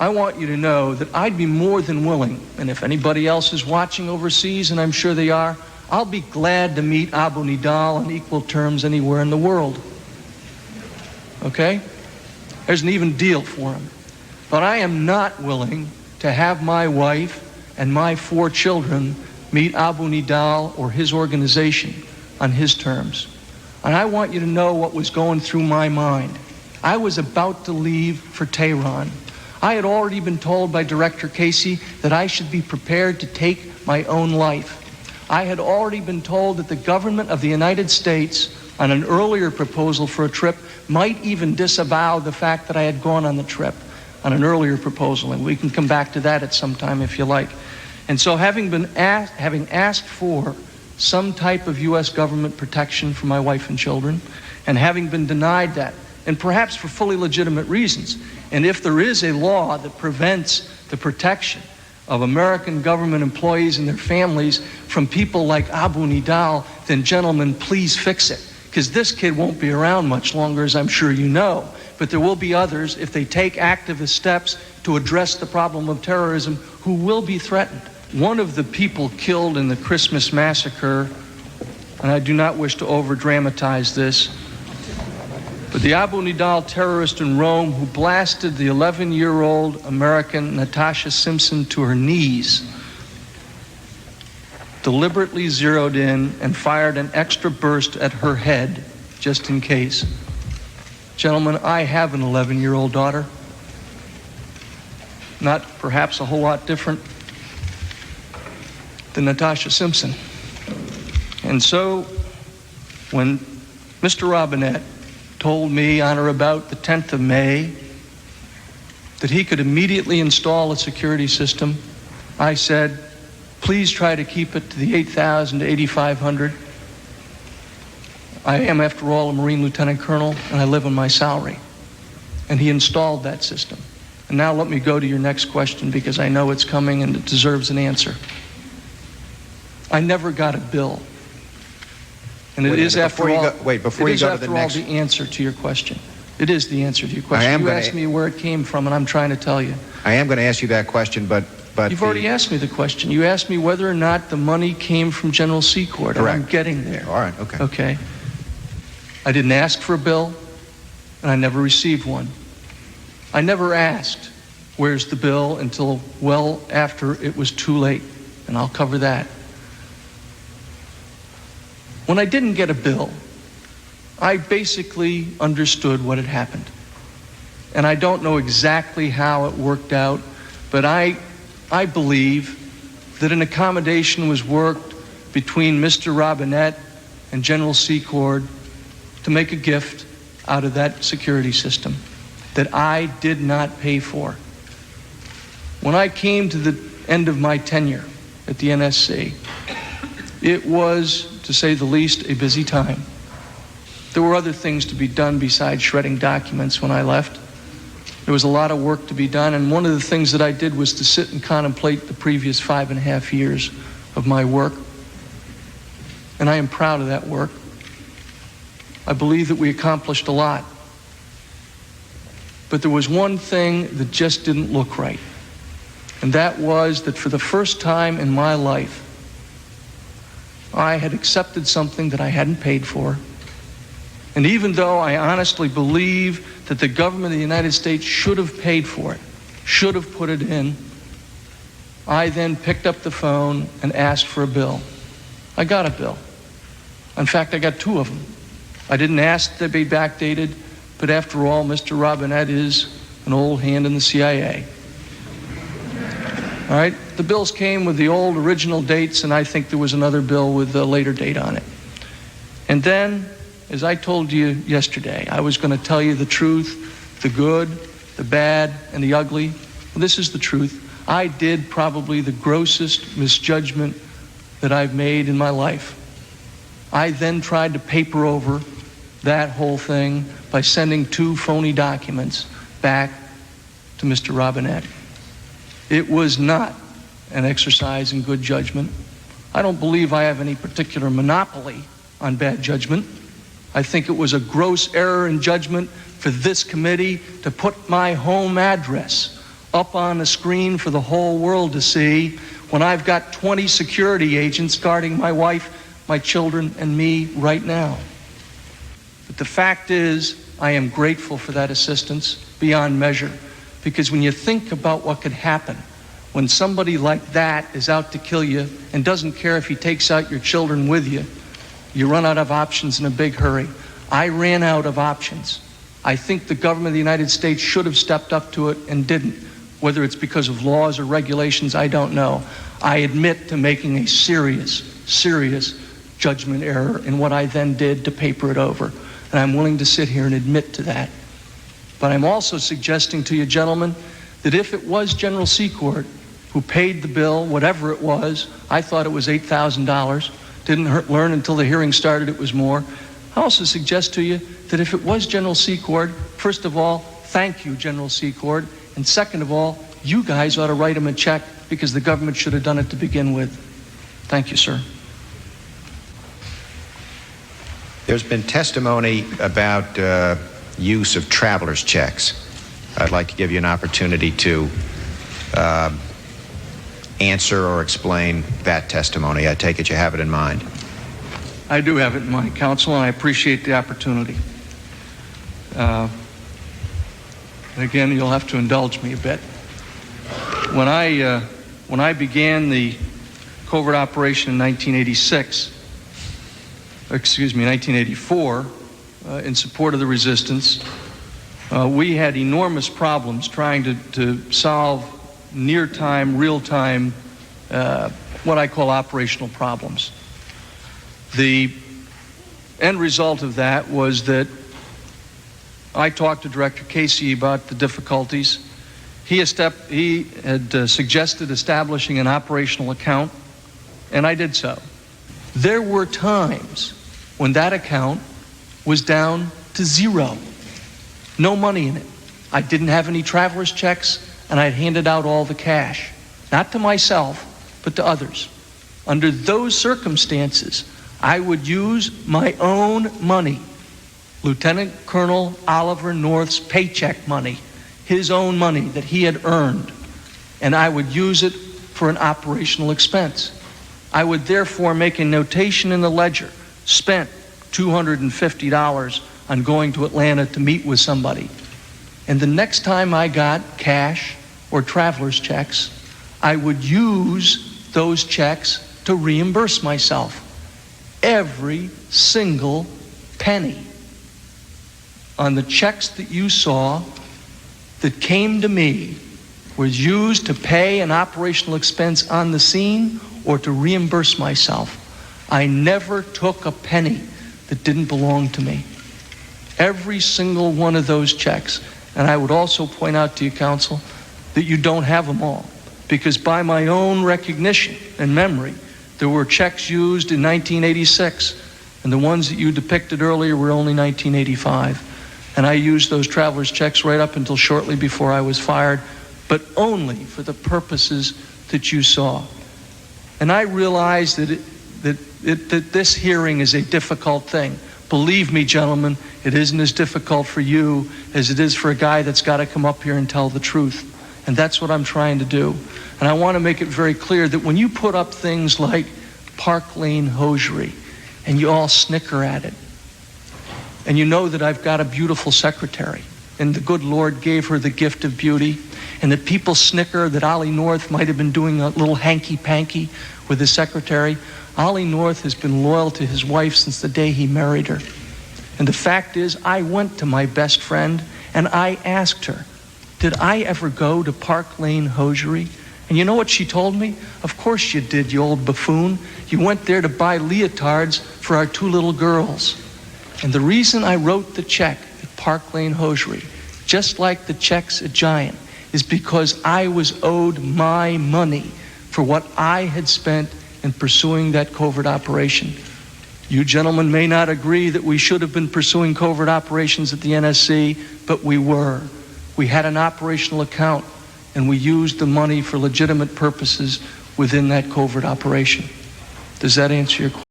I want you to know that I'd be more than willing, and if anybody else is watching overseas, and I'm sure they are, I'll be glad to meet Abu Nidal on equal terms anywhere in the world. Okay? There's an even deal for him. But I am not willing to have my wife and my 4 children meet Abu Nidal or his organization on his terms. And I want you to know what was going through my mind. I was about to leave for Tehran. I had already been told by Director Casey that I should be prepared to take my own life. I had already been told that the government of the United States, on an earlier proposal for a trip, might even disavow the fact that I had gone on the trip on an earlier proposal, and we can come back to that at some time if you like. And so having asked for some type of U.S. government protection for my wife and children, and having been denied that, and perhaps for fully legitimate reasons, and if there is a law that prevents the protection of American government employees and their families from people like Abu Nidal, then gentlemen, please fix it. Because this kid won't be around much longer, as I'm sure you know. But there will be others, if they take activist steps to address the problem of terrorism, who will be threatened. One of the people killed in the Christmas massacre, and I do not wish to over-dramatize this, but the Abu Nidal terrorist in Rome who blasted the 11-year-old American Natasha Simpson to her knees, deliberately zeroed in and fired an extra burst at her head, just in case. Gentlemen, I have an 11-year-old daughter. Not perhaps a whole lot different than Natasha Simpson. And so, when Mr. Robinette told me on or about the 10th of May that he could immediately install a security system, I said, please try to keep it to the 8,000 to 8,500. I am, after all, a Marine Lieutenant Colonel, and I live on my salary. And he installed that system. And now let me go to your next question, because I know it's coming and it deserves an answer. I never got a bill. And it is, after all, the answer to your question. It is the answer to your question. You asked me where it came from, and I'm trying to tell you. I am going to ask you that question, but you've already asked me the question. You asked me whether or not the money came from General Secord, and I'm getting there. All right, okay. Okay. I didn't ask for a bill, and I never received one. I never asked, where's the bill, until well after it was too late, and I'll cover that. When I didn't get a bill, I basically understood what had happened. And I don't know exactly how it worked out, but I believe that an accommodation was worked between Mr. Robinette and General Secord to make a gift out of that security system that I did not pay for. When I came to the end of my tenure at the NSC, it was, to say the least, a busy time. There were other things to be done besides shredding documents when I left. There was a lot of work to be done, and one of the things that I did was to sit and contemplate the previous 5.5 years of my work. And I am proud of that work. I believe that we accomplished a lot. But there was one thing that just didn't look right. And that was that for the first time in my life, I had accepted something that I hadn't paid for. And even though I honestly believe that the government of the United States should have paid for it, should have put it in, I then picked up the phone and asked for a bill. I got a bill. In fact, I got 2 of them. I didn't ask that they be backdated, but after all, Mr. Robinette is an old hand in the CIA. All right, the bills came with the old original dates, and I think there was another bill with a later date on it. And then, as I told you yesterday, I was going to tell you the truth, the good, the bad, and the ugly. Well, this is the truth. I did probably the grossest misjudgment that I've made in my life. I then tried to paper over that whole thing by sending 2 phony documents back to Mr. Robinette. It was not an exercise in good judgment. I don't believe I have any particular monopoly on bad judgment. I think it was a gross error in judgment for this committee to put my home address up on the screen for the whole world to see when I've got 20 security agents guarding my wife, my children, and me right now. But the fact is, I am grateful for that assistance beyond measure, because when you think about what could happen when somebody like that is out to kill you and doesn't care if he takes out your children with you, you run out of options in a big hurry. I ran out of options. I think the government of the United States should have stepped up to it and didn't. Whether it's because of laws or regulations, I don't know. I admit to making a serious judgment error in what I then did to paper it over. And I'm willing to sit here and admit to that. But I'm also suggesting to you, gentlemen, that if it was General Secord who paid the bill, whatever it was, I thought it was $8,000. Didn't learn until the hearing started it was more. I also suggest to you that if it was General Secord, first of all, thank you, General Secord. And second of all, you guys ought to write him a check, because the government should have done it to begin with. Thank you, sir. there's been testimony about use of traveler's checks. I'd like to give you an opportunity to answer or explain that testimony. I take it you have it in mind. I do have it in mind, counsel, and I appreciate the opportunity. Again, you'll have to indulge me a bit. When I began the covert operation in 1984, in support of the resistance, we had enormous problems trying to solve near-time, real-time, what I call operational problems. The end result of that was that I talked to Director Casey about the difficulties. He had suggested establishing an operational account, and I did so. There were times when that account was down to zero. No money in it. I didn't have any traveler's checks, and I'd handed out all the cash. Not to myself, but to others. Under those circumstances, I would use my own money, Lieutenant Colonel Oliver North's paycheck money, his own money that he had earned, and I would use it for an operational expense. I would therefore make a notation in the ledger, spent $250 on going to Atlanta to meet with somebody. And the next time I got cash or traveler's checks, I would use those checks to reimburse myself. Every single penny on the checks that you saw that came to me was used to pay an operational expense on the scene or to reimburse myself. I never took a penny that didn't belong to me. Every single one of those checks. And I would also point out to you, counsel, that you don't have them all, because by my own recognition and memory, there were checks used in 1986, and the ones that you depicted earlier were only 1985. And I used those traveler's checks right up until shortly before I was fired, but only for the purposes that you saw. And I realize that this hearing is a difficult thing. Believe me, gentlemen, it isn't as difficult for you as it is for a guy that's got to come up here and tell the truth. And that's what I'm trying to do. And I want to make it very clear that when you put up things like Park Lane hosiery, and you all snicker at it, and you know that I've got a beautiful secretary, and the good Lord gave her the gift of beauty, and that people snicker that Ollie North might have been doing a little hanky-panky with his secretary. Ollie North has been loyal to his wife since the day he married her. And the fact is, I went to my best friend and I asked her, did I ever go to Park Lane hosiery? And you know what she told me? Of course you did, you old buffoon. You went there to buy leotards for our two little girls. And the reason I wrote the check at Park Lane hosiery, just like the checks at Giant, is because I was owed my money for what I had spent in pursuing that covert operation. You gentlemen may not agree that we should have been pursuing covert operations at the NSC, but we were. We had an operational account, and we used the money for legitimate purposes within that covert operation. Does that answer your question?